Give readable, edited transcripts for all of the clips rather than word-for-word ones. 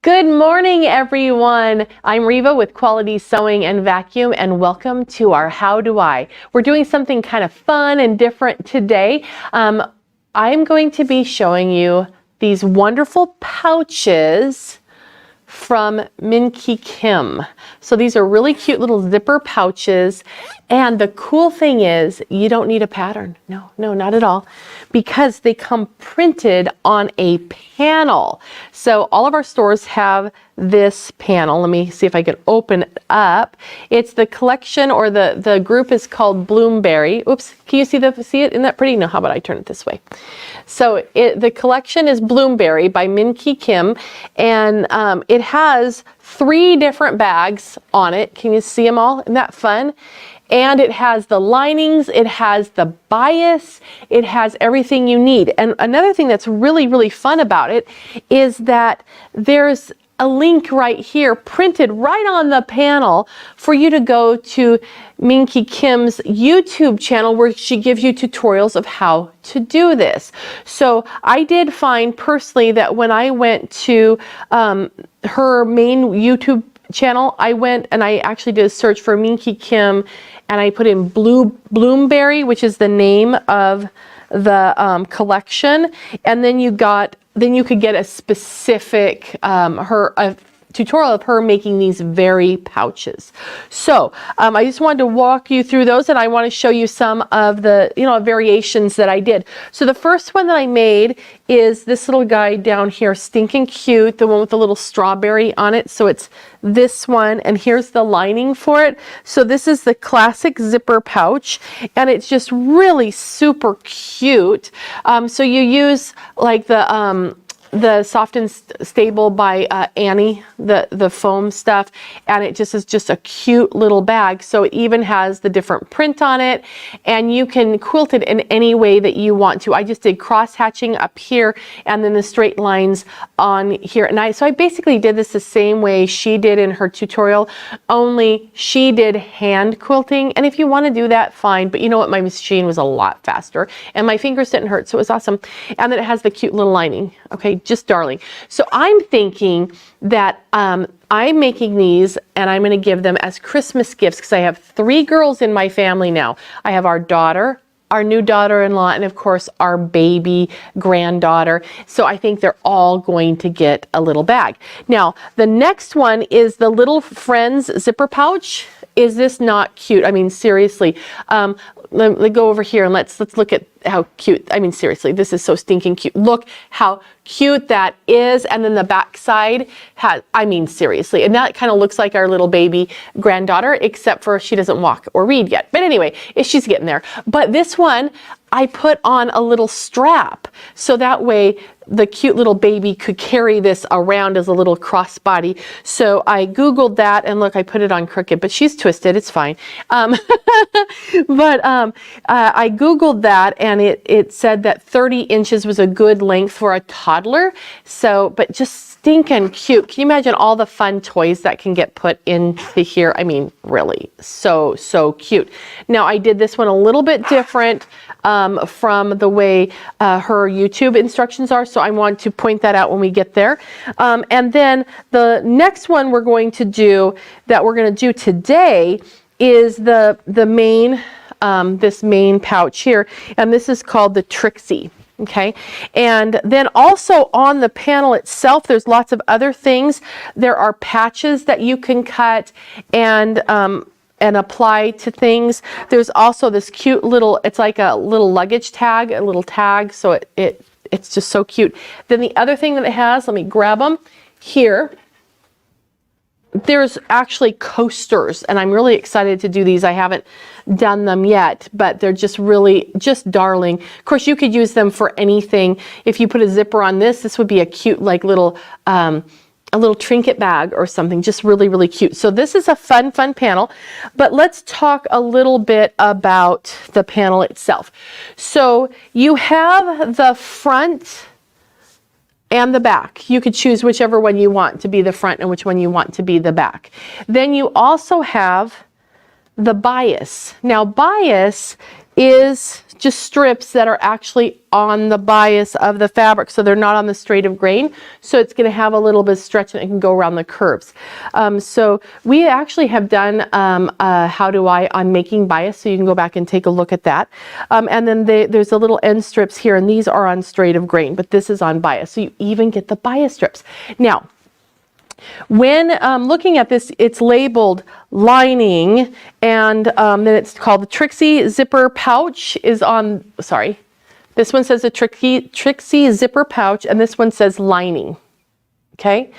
Good morning, everyone. I'm Reva with Quality Sewing and Vacuum, and welcome to our How Do I. We're doing something kind of fun and different today. I'm going to be showing you these wonderful pouches from Minky Kim. So these are really cute little zipper pouches, and the cool thing is you don't need a pattern. No, not at all, because they come printed on a panel. So all of our stores have this panel. Let me see if I can open it up. It's the collection, or the group is called BloomBerry. Oops, can you see it? Isn't that pretty? No, how about I turn it this way? So the collection is BloomBerry by Minky Kim, and it has 3 different bags on it. Can you see them all? Isn't that fun? And it has the linings, it has the bias, it has everything you need. And another thing that's really, really fun about it is that there's a link right here printed right on the panel for you to go to Minky Kim's YouTube channel, where she gives you tutorials of how to do this. So I did find personally that when I went to her main YouTube channel, I went and I actually did a search for Minky Kim, and I put in BloomBerry, which is the name of the collection, and then you could get a specific tutorial of her making these very pouches. So I just wanted to walk you through those, and I want to show you some of the variations that I did. So the first one that I made is this little guy down here, stinking cute, the one with the little strawberry on it. So it's this one, and here's the lining for it. So this is the classic zipper pouch, and it's just really super cute. So you use like the Soft and Stable by Annie, the foam stuff, and it just is just a cute little bag. So it even has the different print on it, and you can quilt it in any way that you want to. I just did cross hatching up here, and then the straight lines on here. And so I basically did this the same way she did in her tutorial, only she did hand quilting. And if you want to do that, fine, but you know what, my machine was a lot faster and my fingers didn't hurt, so it was awesome. And then it has the cute little lining. Okay, just darling. So I'm thinking that I'm making these, and I'm going to give them as Christmas gifts, because I have 3 girls in my family now. I have our daughter, our new daughter-in-law, and of course our baby granddaughter. So I think they're all going to get a little bag. Now the next one is the Little Friends zipper pouch. Is this not cute? I mean, seriously. Let me go over here and let's look at how cute. I mean, seriously, this is so stinking cute. Look how cute that is. And then the back side has, I mean, seriously. And that kind of looks like our little baby granddaughter, except for she doesn't walk or read yet. But anyway, she's getting there. But this one, I put on a little strap, so that way the cute little baby could carry this around as a little crossbody. So I Googled that, and look, I put it on crooked, but she's twisted, it's fine. But I Googled that, and it said that 30 inches was a good length for a toddler. So, but just stinking cute. Can you imagine all the fun toys that can get put into here? I mean, really, so cute. Now I did this one a little bit different from the way her YouTube instructions are, so I want to point that out when we get there. And then the next one we're going to do today is the main this main pouch here, and this is called the Trixie. Okay, and then also on the panel itself, there's lots of other things. There are patches that you can cut and apply to things. There's also this cute little, it's like a little luggage tag, a little tag, so it's just so cute. Then the other thing that it has, let me grab them here. There's actually coasters, and I'm really excited to do these. I haven't done them yet, but they're just really just darling. Of course, you could use them for anything. If you put a zipper on this would be a cute like little a little trinket bag or something. Just really, really cute. So this is a fun panel, but let's talk a little bit about the panel itself. So you have the front and the back. You could choose whichever one you want to be the front and which one you want to be the back. Then you also have the bias. Now bias is just strips that are actually on the bias of the fabric, so they're not on the straight of grain, so it's going to have a little bit of stretch and it can go around the curves. So we actually have done a how do I on making bias, so you can go back and take a look at that. And then there's a little end strips here, and these are on straight of grain, but this is on bias, so you even get the bias strips. Now, when looking at this, it's labeled lining, and then it's called the Trixie zipper pouch is on, sorry, this one says the Trixie zipper pouch, and this one says lining. Okay,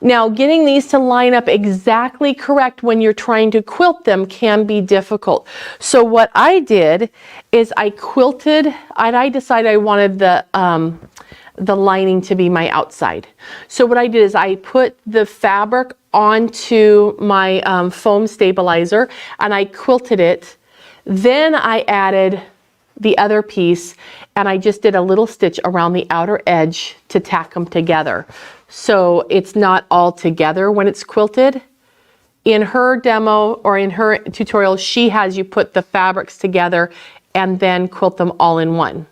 now getting these to line up exactly correct when you're trying to quilt them can be difficult. So what I did is I quilted, and I decided I wanted the lining to be my outside. So what I did is I put the fabric onto my foam stabilizer and I quilted it. Then I added the other piece and I just did a little stitch around the outer edge to tack them together. So it's not all together when it's quilted. In her demo or in her tutorial, she has you put the fabrics together and then quilt them all in one.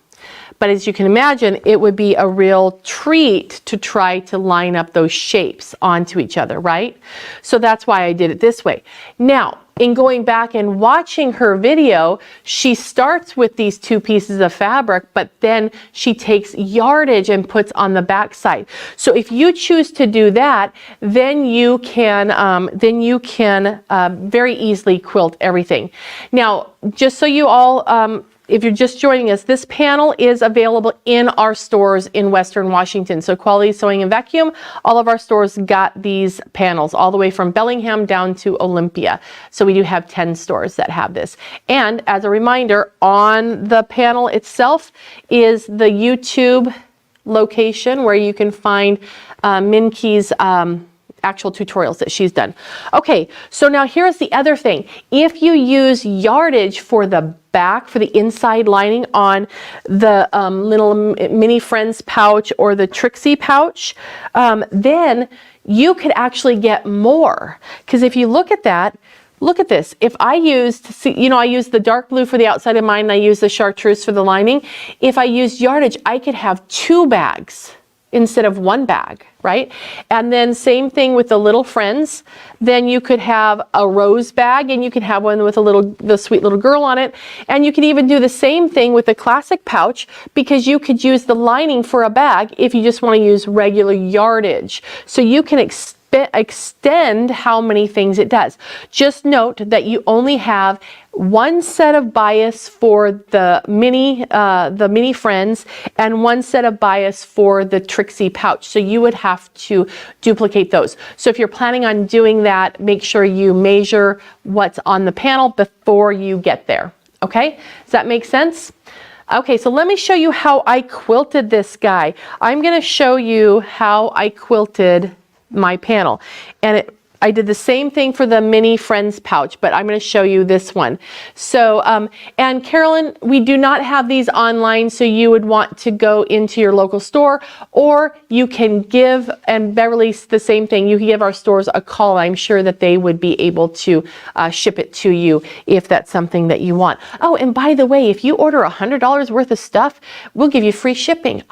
But as you can imagine, it would be a real treat to try to line up those shapes onto each other, right? So that's why I did it this way. Now, in going back and watching her video, she starts with these two pieces of fabric, but then she takes yardage and puts on the back side. So if you choose to do that, then you can very easily quilt everything. Now, just so you all, if you're just joining us, this panel is available in our stores in Western Washington. So Quality Sewing and Vacuum, all of our stores got these panels all the way from Bellingham down to Olympia. So we do have 10 stores that have this. And as a reminder, on the panel itself is the YouTube location where you can find Minky's actual tutorials that she's done. Okay, so now here's the other thing. If you use yardage for the back, for the inside lining on the little Mini Friends pouch or the Trixie pouch, then you could actually get more. Because if you look at that, look at this. If I used, you know, I used the dark blue for the outside of mine and I used the chartreuse for the lining. If I used yardage, I could have 2 bags instead of 1 bag, right? And then same thing with the Little Friends. Then you could have a rose bag and you could have one with the sweet little girl on it. And you could even do the same thing with the classic pouch because you could use the lining for a bag if you just want to use regular yardage. So you can extend how many things it does. Just note that you only have 1 set of bias for the mini Friends and 1 set of bias for the Trixie pouch. So you would have to duplicate those. So if you're planning on doing that, make sure you measure what's on the panel before you get there. Okay? Does that make sense? Okay, so let me show you how I quilted this guy. I'm going to show you how I quilted my panel, and I did the same thing for the Mini Friends pouch, but I'm going to show you this one. So, and Carolyn, we do not have these online, so you would want to go into your local store, or you can give, and Beverly, the same thing, you can give our stores a call. I'm sure that they would be able to ship it to you if that's something that you want. Oh, and by the way, if you order $100 worth of stuff, we'll give you free shipping.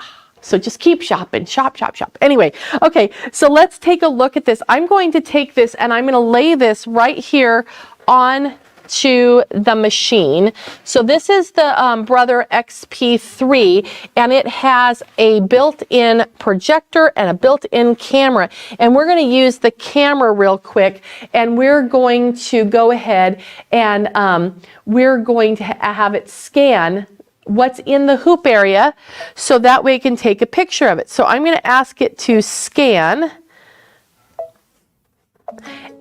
So just keep shopping, shop, shop, shop. Anyway, okay, so let's take a look at this. I'm going to take this and I'm going to lay this right here on to the machine. So this is the Brother XP3, and it has a built-in projector and a built-in camera. And we're going to use the camera real quick, and we're going to go ahead and we're going to have it scan what's in the hoop area, so that way it can take a picture of it. So I'm going to ask it to scan.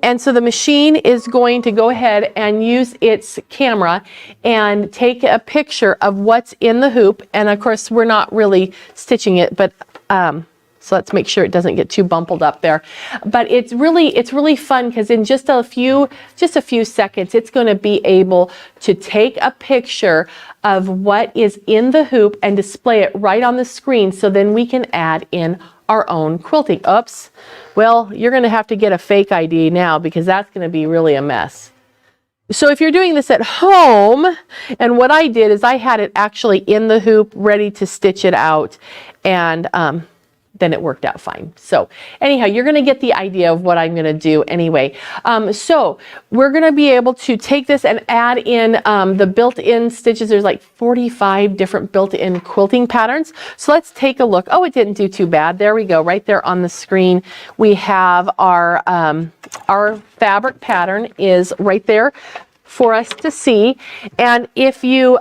And so the machine is going to go ahead and use its camera and take a picture of what's in the hoop. And of course, we're not really stitching it, but so let's make sure it doesn't get too bumpled up there. But it's really fun because in just a few seconds, it's going to be able to take a picture of what is in the hoop and display it right on the screen, so then we can add in our own quilting. Oops. Well, you're going to have to get a fake ID now because that's going to be really a mess. So if you're doing this at home, and what I did is I had it actually in the hoop ready to stitch it out, and then it worked out fine. So anyhow, you're going to get the idea of what I'm going to do anyway. So we're going to be able to take this and add in the built-in stitches. There's like 45 different built-in quilting patterns. So let's take a look. Oh, it didn't do too bad. There we go. Right there on the screen, we have our fabric pattern is right there for us to see. And if you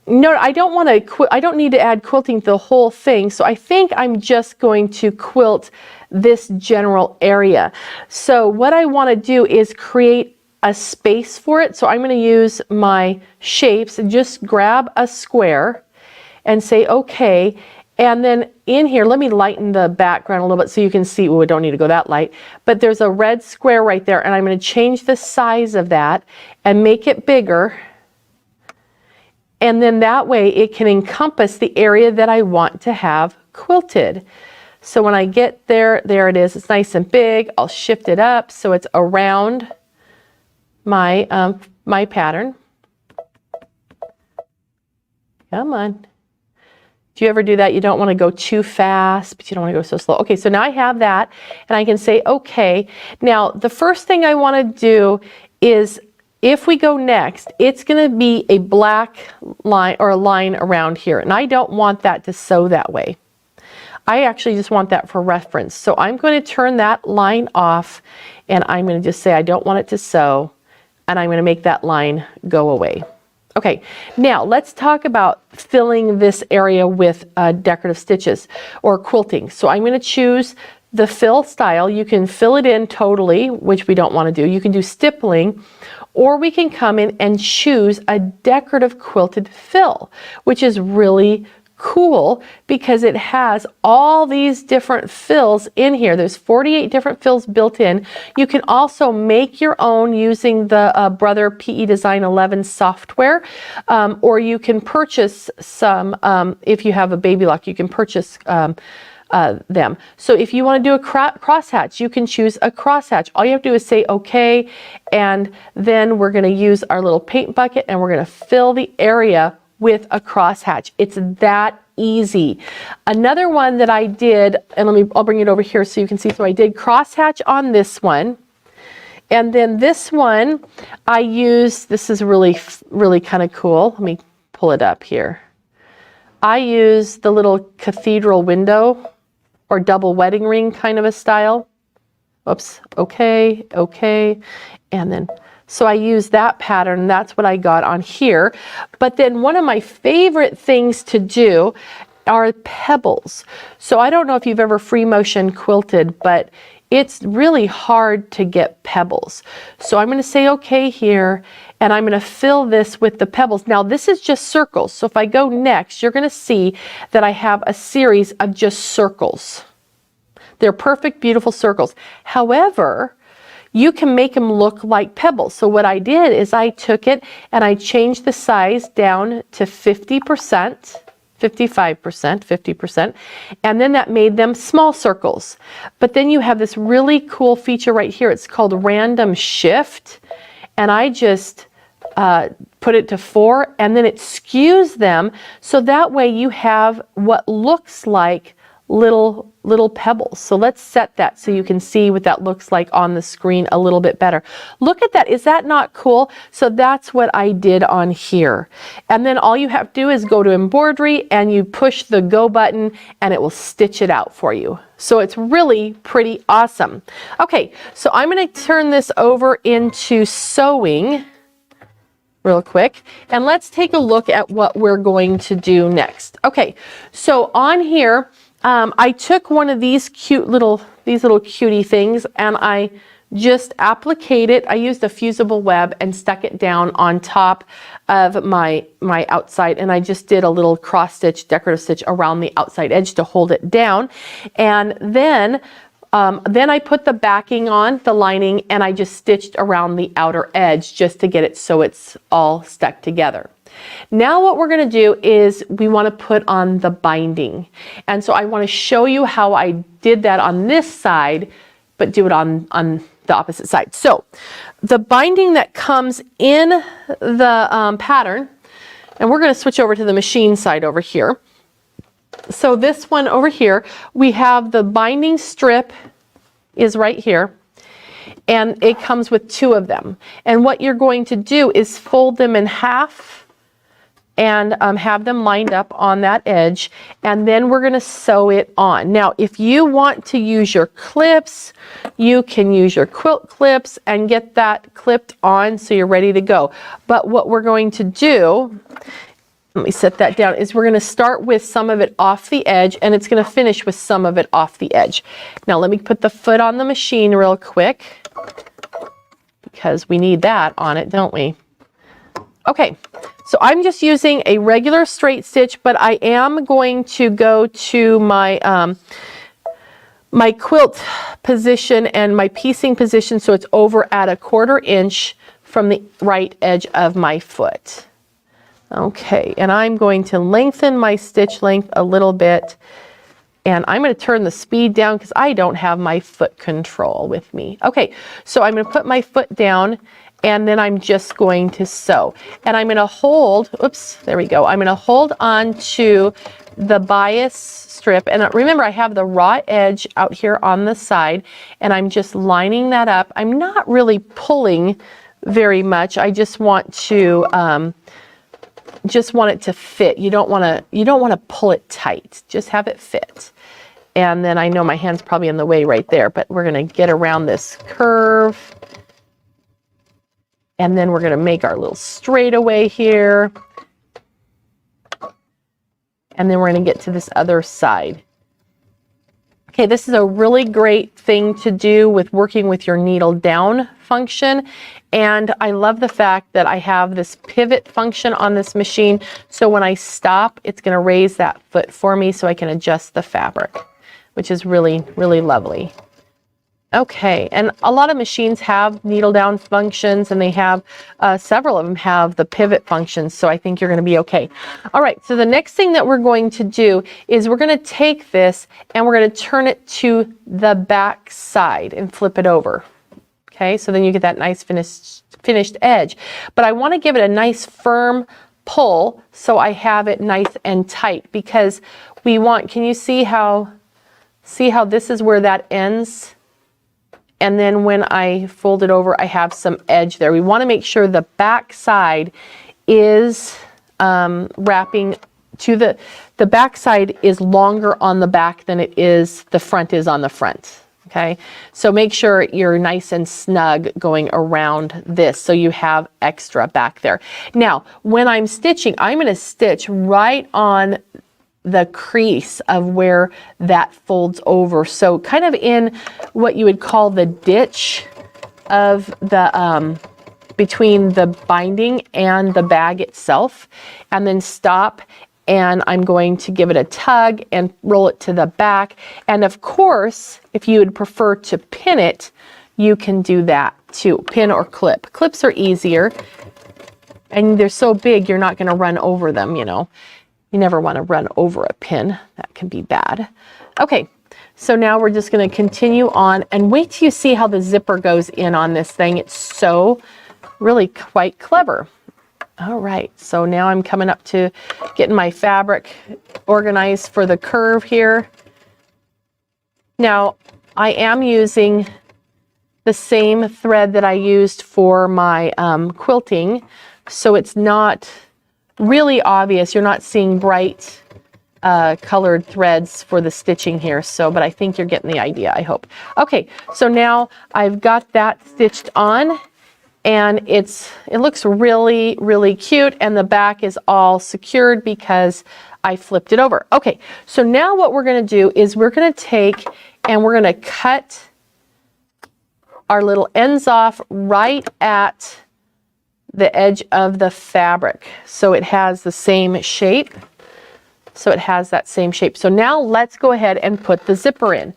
no, I don't need to add quilting to the whole thing, so I think I'm just going to quilt this general area. So what I want to do is create a space for it. So I'm going to use my shapes and just grab a square and say okay. And then in here, let me lighten the background a little bit so you can see. Oh, we don't need to go that light, but there's a red square right there, and I'm going to change the size of that and make it bigger. And then that way it can encompass the area that I want to have quilted. So when I get there, there it is. It's nice and big. I'll shift it up so it's around my, my pattern. Come on. Do you ever do that? You don't want to go too fast, but you don't want to go so slow. Okay, so now I have that, and I can say okay. Now, the first thing I want to do is, if we go next, it's going to be a black line or a line around here, and I don't want that to sew that way. I actually just want that for reference. So I'm going to turn that line off, and I'm going to just say I don't want it to sew, and I'm going to make that line go away. Okay, now let's talk about filling this area with decorative stitches or quilting. So I'm going to choose the fill style. You can fill it in totally, which we don't want to do. You can do stippling, or we can come in and choose a decorative quilted fill, which is really cool because it has all these different fills in here. There's 48 different fills built in. You can also make your own using the Brother PE Design 11 software, or you can purchase some, if you have a baby lock, you can purchase them. So if you want to do a crosshatch, you can choose a crosshatch. All you have to do is say okay, and then we're going to use our little paint bucket and we're going to fill the area with a crosshatch. It's that easy. Another one that I did, and I'll bring it over here so you can see. So I did crosshatch on this one. And then this one I used, this is really kind of cool. Let me pull it up here. I used the little cathedral window or double wedding ring kind of a style. Oops, okay, okay. And then, so I used that pattern, that's what I got on here. But then one of my favorite things to do are pebbles. So I don't know if you've ever free motion quilted, but it's really hard to get pebbles. So I'm going to say okay here, and I'm going to fill this with the pebbles. Now this is just circles. So if I go next, you're going to see that I have a series of just circles. They're perfect, beautiful circles. However, you can make them look like pebbles. So what I did is I took it and I changed the size down to 50%, 55%, 50%, and then that made them small circles. But then you have this really cool feature right here. It's called random shift, and I just put it to 4, and then it skews them, so that way you have what looks like little pebbles. So let's set that so you can see what that looks like on the screen a little bit better. Look at that. Is that not cool? So that's what I did on here. And then all you have to do is go to embroidery and you push the go button and it will stitch it out for you. So it's really pretty awesome. Okay, so I'm going to turn this over into sewing real quick, and let's take a look at what we're going to do next. Okay, so on here, I took one of these little cutie things and I just appliqued it. I used a fusible web and stuck it down on top of my outside, and I just did a little cross stitch, decorative stitch around the outside edge to hold it down. And then I put the backing on, the lining, and I just stitched around the outer edge just to get it so it's all stuck together. Now what we're going to do is we want to put on the binding. And so I want to show you how I did that on this side, but do it on the opposite side. So the binding that comes in the pattern, and we're going to switch over to the machine side over here. So this one over here, we have the binding strip is right here, and it comes with 2 of them. And what you're going to do is fold them in half and have them lined up on that edge, and then we're going to sew it on. Now, if you want to use your clips, you can use your quilt clips and get that clipped on so you're ready to go. But what we're going to do, let me set that down, is we're going to start with some of it off the edge, and it's going to finish with some of it off the edge. Now, let me put the foot on the machine real quick, because we need that on it, don't we? Okay, so I'm just using a regular straight stitch, but I am going to go to my my quilt position and my piecing position, so it's over at 1/4 inch from the right edge of my foot. Okay, and I'm going to lengthen my stitch length a little bit, and I'm going to turn the speed down because I don't have my foot control with me. Okay, so I'm going to put my foot down, and then I'm just going to sew. And I'm going to hold, oops, there we go. I'm going to hold on to the bias strip. And remember, I have the raw edge out here on the side, and I'm just lining that up. I'm not really pulling very much. I just want it to fit. You don't want to pull it tight. Just have it fit. And then I know my hand's probably in the way right there, but we're going to get around this curve. And then we're going to make our little straightaway here. And then we're going to get to this other side. Okay, this is a really great thing to do with working with your needle down function. And I love the fact that I have this pivot function on this machine. So when I stop, it's going to raise that foot for me so I can adjust the fabric, which is really, really lovely. Okay, and a lot of machines have needle down functions, and they have several of them have the pivot functions, so I think you're going to be okay. All right, so the next thing that we're going to do is we're going to take this and we're going to turn it to the back side and flip it over. Okay, so then you get that nice finished edge. But I want to give it a nice firm pull so I have it nice and tight, because we want, can you see how this is where that ends? And then when I fold it over, I have some edge there. We want to make sure the back side is wrapping to the back side is longer on the back than it is the front is on the front. Okay, so make sure you're nice and snug going around this so you have extra back there. Now, when I'm stitching, I'm going to stitch right on the crease of where that folds over. So kind of in what you would call the ditch of the between the binding and the bag itself, and then stop, and I'm going to give it a tug and roll it to the back. And of course, if you would prefer to pin it, you can do that too, pin or clip. Clips are easier, and they're so big you're not going to run over them, you know. You never want to run over a pin. That can be bad. Okay, so now we're just going to continue on, and wait till you see how the zipper goes in on this thing. It's so really quite clever. All right, so now I'm coming up to getting my fabric organized for the curve here. Now, I am using the same thread that I used for my quilting, so it's not really obvious. You're not seeing bright colored threads for the stitching here, so, but I think you're getting the idea, I hope. Okay, so now I've got that stitched on, and it looks really, really cute, and the back is all secured because I flipped it over. Okay, so now what we're going to do is we're going to take and we're going to cut our little ends off right at the edge of the fabric, so it has the same shape. So it has that same shape. So now let's go ahead and put the zipper in.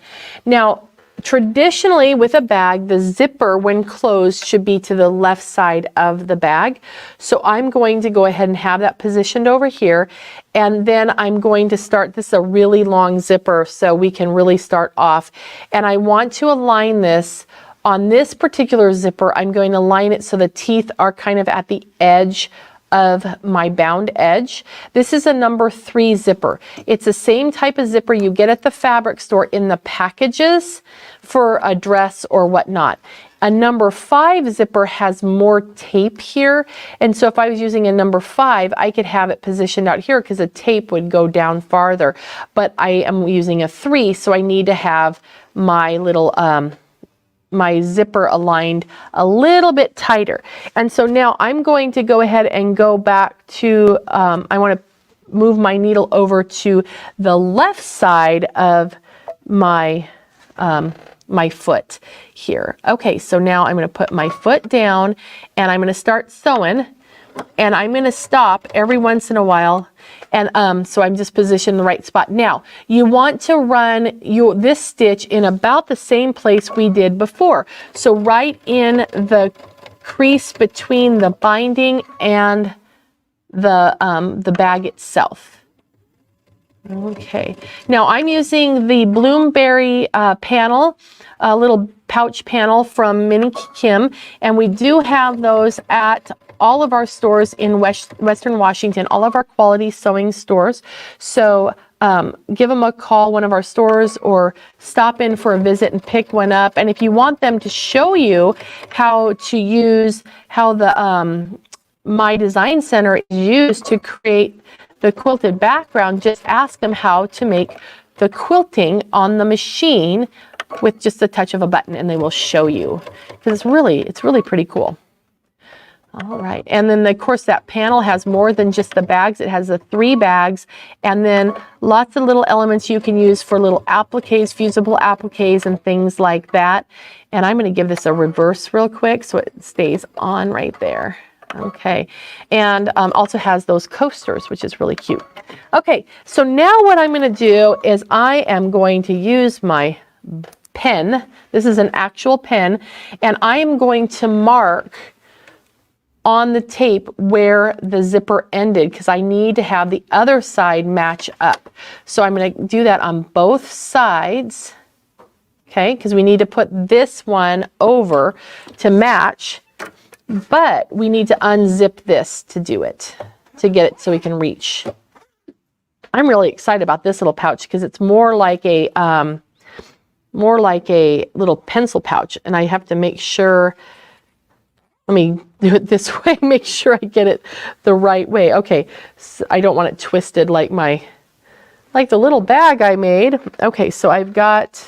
Now, traditionally with a bag, the zipper when closed should be to the left side of the bag. So I'm going to go ahead and have that positioned over here, and then I'm going to start, this is a really long zipper, so we can really start off. And I want to align this on this particular zipper, I'm going to line it so the teeth are kind of at the edge of my bound edge. This is a number 3 zipper. It's the same type of zipper you get at the fabric store in the packages for a dress or whatnot. A number 5 zipper has more tape here, and so if I was using a number 5, I could have it positioned out here because the tape would go down farther. But I am using a 3, so I need to have my little my zipper aligned a little bit tighter. And so now I'm going to go ahead and go back to, I want to move my needle over to the left side of my my foot here. Okay, so now I'm going to put my foot down and I'm going to start sewing, and I'm going to stop every once in a while, and so I'm just positioned in the right spot. Now you want to run this stitch in about the same place we did before, so right in the crease between the binding and the bag itself. Okay, now I'm using the BloomBerry panel, a little pouch panel from Minnie Kim, and we do have those at all of our stores in Western Washington, all of our quality sewing stores. So give them a call, one of our stores, or stop in for a visit and pick one up. And if you want them to show you how to use, how the My Design Center is used to create the quilted background, just ask them how to make the quilting on the machine with just a touch of a button, and they will show you, because it's really pretty cool. All right, and then of course that panel has more than just the bags. It has the 3 bags, and then lots of little elements you can use for little appliques, fusible appliques, and things like that. And I'm going to give this a reverse real quick so it stays on right there. Okay, and also has those coasters, which is really cute. Okay, so now what I'm going to do is I am going to use my pen. This is an actual pen, and I am going to mark on the tape where the zipper ended, because I need to have the other side match up. So I'm going to do that on both sides, okay, because we need to put this one over to match. But we need to unzip this to do it, to get it so we can reach. I'm really excited about this little pouch because it's more like a little pencil pouch, and I have to make sure, let me do it this way, make sure I get it the right way. Okay, so I don't want it twisted like the little bag I made. Okay, so I've got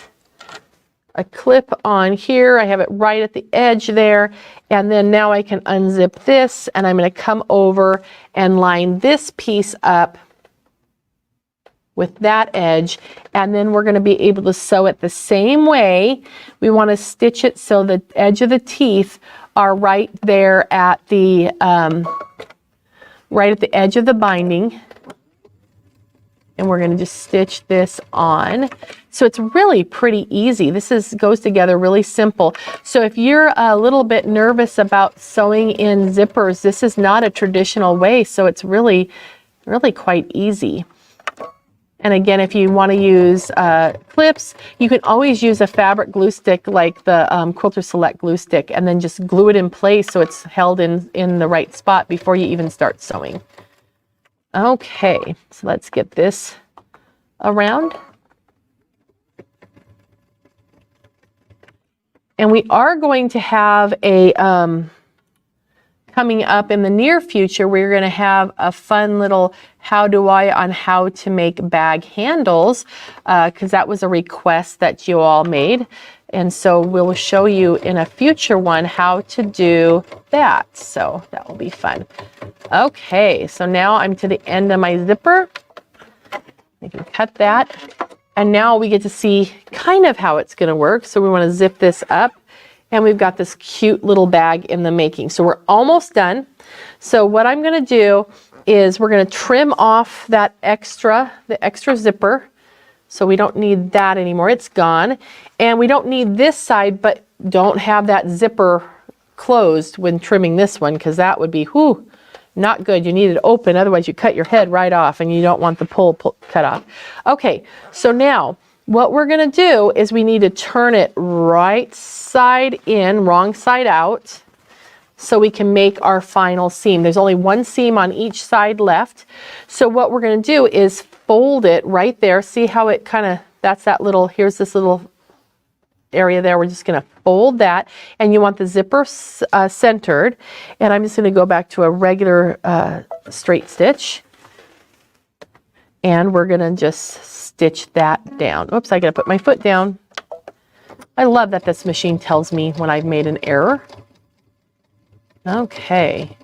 a clip on here. I have it right at the edge there, and then now I can unzip this, and I'm going to come over and line this piece up with that edge, and then we're going to be able to sew it the same way. We want to stitch it so the edge of the teeth are right there at the edge of the binding. And we're going to just stitch this on. So it's really pretty easy. This goes together really simple. So if you're a little bit nervous about sewing in zippers, this is not a traditional way. So it's really quite easy. And again, if you want to use clips, you can always use a fabric glue stick like the Quilter Select glue stick, and then just glue it in place so it's held in the right spot before you even start sewing. Okay, so let's get this around. And we are going to have a, coming up in the near future, we're going to have a fun little how do I on how to make bag handles, because that was a request that you all made. And so we'll show you in a future one how to do that. So that will be fun. Okay, so now I'm to the end of my zipper. I can cut that. And now we get to see kind of how it's going to work. So we want to zip this up, and we've got this cute little bag in the making. So we're almost done. So what I'm going to do is we're going to trim off the extra zipper. So we don't need that anymore, it's gone. And we don't need this side, but don't have that zipper closed when trimming this one, because that would be, not good. You need it open, otherwise you cut your head right off, and you don't want the pull cut off. Okay, so now what we're going to do is we need to turn it right side in, wrong side out, so we can make our final seam. There's only one seam on each side left. So what we're going to do is fold it right there. See how it kind of, that's that little, here's this little area there. We're just going to fold that, and you want the zipper centered. And I'm just going to go back to a regular straight stitch, and we're going to just stitch that down. Oops, I got to put my foot down. I love that this machine tells me when I've made an error. Okay.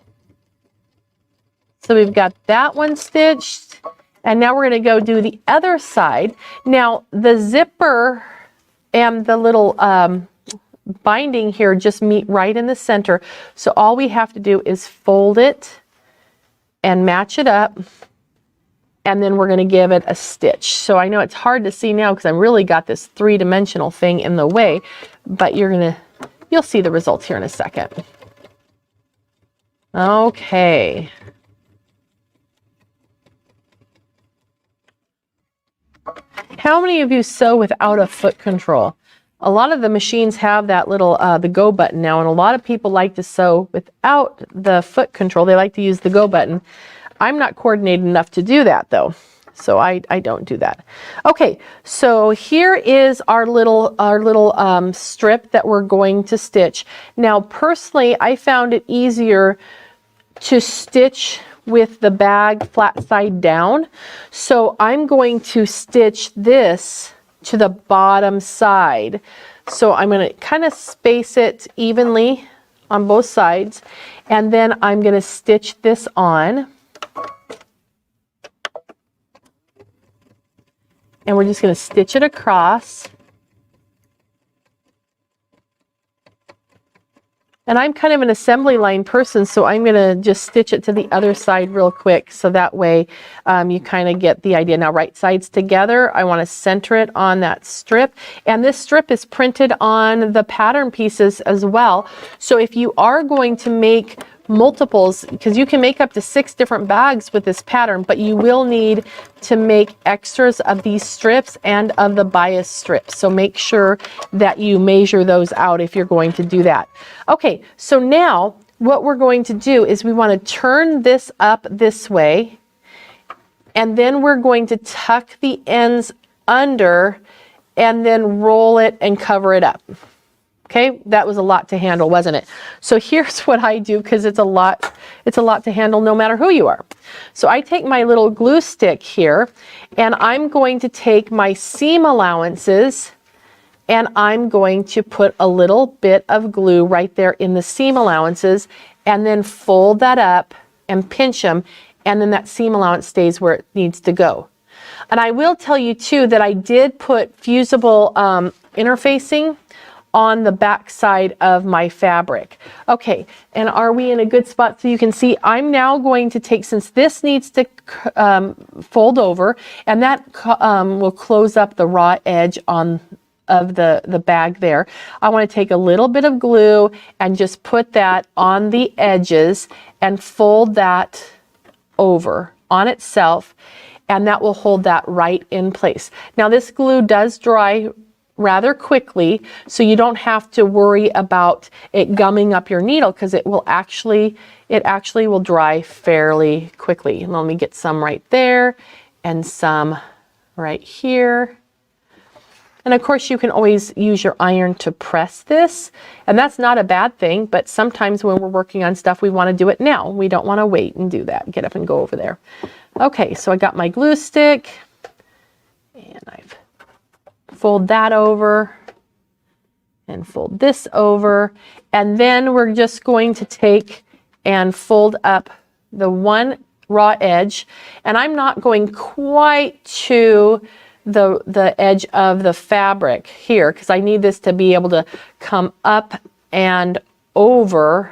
So we've got that one stitched, and now we're going to go do the other side. Now the zipper and the little binding here just meet right in the center. So all we have to do is fold it and match it up, and then we're going to give it a stitch. So I know it's hard to see now because I've really got this three-dimensional thing in the way, but you'll see the results here in a second. Okay. How many of you sew without a foot control? A lot of the machines have that little, the go button now, and a lot of people like to sew without the foot control. They like to use the go button. I'm not coordinated enough to do that though, so I don't do that. Okay, so here is our little strip that we're going to stitch. Now personally, I found it easier to stitch with the bag flat side down. So I'm going to stitch this to the bottom side. So I'm going to kind of space it evenly on both sides, and then I'm going to stitch this on. And we're just going to stitch it across. And I'm kind of an assembly line person, so I'm going to just stitch it to the other side real quick, so that way you kind of get the idea. Now right sides together, I want to center it on that strip, and this strip is printed on the pattern pieces as well. So if you are going to make multiples, because you can make up to 6 different bags with this pattern, but you will need to make extras of these strips and of the bias strips. So make sure that you measure those out if you're going to do that. Okay, so now what we're going to do is we want to turn this up this way, and then we're going to tuck the ends under and then roll it and cover it up. Okay, that was a lot to handle, wasn't it? So here's what I do, because it's a lot to handle no matter who you are. So I take my little glue stick here, and I'm going to take my seam allowances, and I'm going to put a little bit of glue right there in the seam allowances, and then fold that up and pinch them, and then that seam allowance stays where it needs to go. And I will tell you too that I did put fusible interfacing on the back side of my fabric. Okay, and are we in a good spot so you can see? I'm now going to take, since this needs to fold over, and that will close up the raw edge of the bag there. I want to take a little bit of glue and just put that on the edges and fold that over on itself, and that will hold that right in place. Now this glue does dry rather quickly, so you don't have to worry about it gumming up your needle, because it actually will dry fairly quickly. And let me get some right there and some right here. And of course you can always use your iron to press this, and that's not a bad thing, but sometimes when we're working on stuff we want to do it now. We don't want to wait and do that. Get up and go over there. Okay, so I got my glue stick, and I've fold that over and fold this over, and then we're just going to take and fold up the one raw edge, and I'm not going quite to the edge of the fabric here, because I need this to be able to come up and over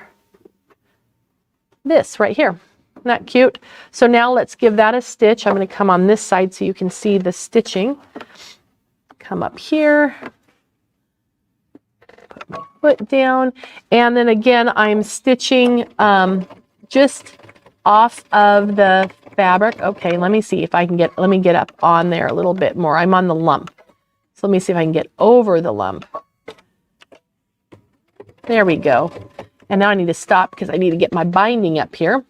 this right here. Isn't that cute? So now let's give that a stitch. I'm going to come on this side so you can see the stitching. Come up here, put my foot down, and then again I'm stitching just off of the fabric. Okay, let me see if I can let me get up on there a little bit more. I'm on the lump. So let me see if I can get over the lump. There we go. And now I need to stop because I need to get my binding up here.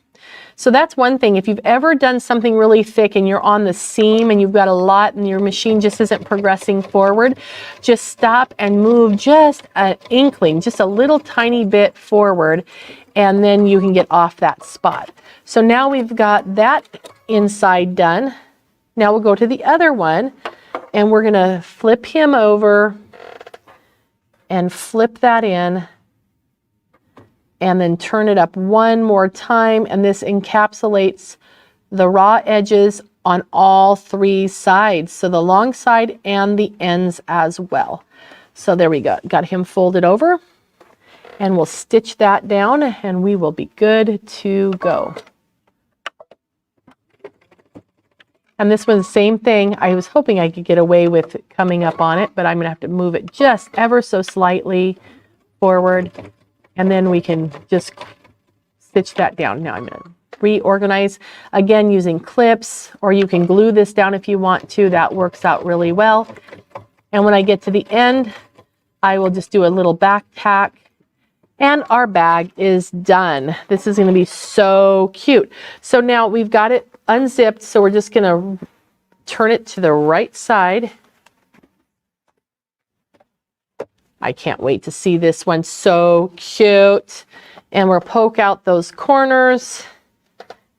So that's one thing. If you've ever done something really thick and you're on the seam and you've got a lot and your machine just isn't progressing forward, just stop and move just an inkling, just a little tiny bit forward, and then you can get off that spot. So now we've got that inside done. Now we'll go to the other one and we're gonna flip him over and flip that in, and then turn it up one more time, and this encapsulates the raw edges on all three sides, so the long side and the ends as well. So there we go, got him folded over, and we'll stitch that down and we will be good to go. And this one's the same thing. I was hoping I could get away with coming up on it, but I'm gonna have to move it just ever so slightly forward. And then we can just stitch that down. Now I'm going to reorganize, again using clips, or you can glue this down if you want to. That works out really well. And when I get to the end, I will just do a little back tack, and our bag is done. This is going to be so cute. So now we've got it unzipped, so we're just going to turn it to the right side. I can't wait to see this one. So cute. And we'll poke out those corners.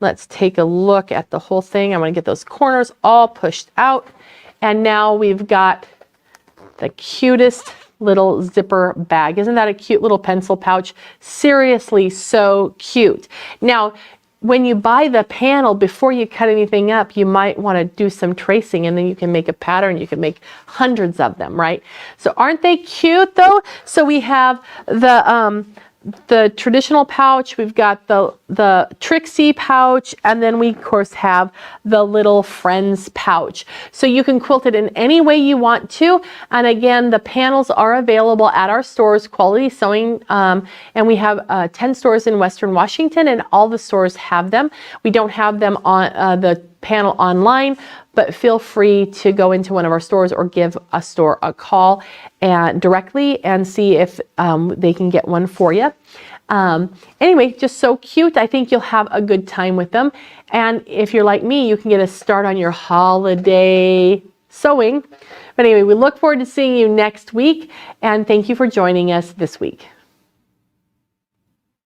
Let's take a look at the whole thing. I'm going to get those corners all pushed out. And now we've got the cutest little zipper bag. Isn't that a cute little pencil pouch? Seriously, so cute. Now, when you buy the panel, before you cut anything up, you might want to do some tracing, and then you can make a pattern. You can make hundreds of them, right? So aren't they cute though? So we have the traditional pouch, we've got the Trixie pouch, and then we of course have the little Friends pouch. So you can quilt it in any way you want to. And again, the panels are available at our stores, Quality Sewing, and we have 10 stores in Western Washington, and all the stores have them. We don't have them on the panel online, but feel free to go into one of our stores or give a store a call and directly and see if they can get one for you. Anyway, just so cute. I think you'll have a good time with them. And if you're like me, you can get a start on your holiday sewing. But anyway, we look forward to seeing you next week, and thank you for joining us this week.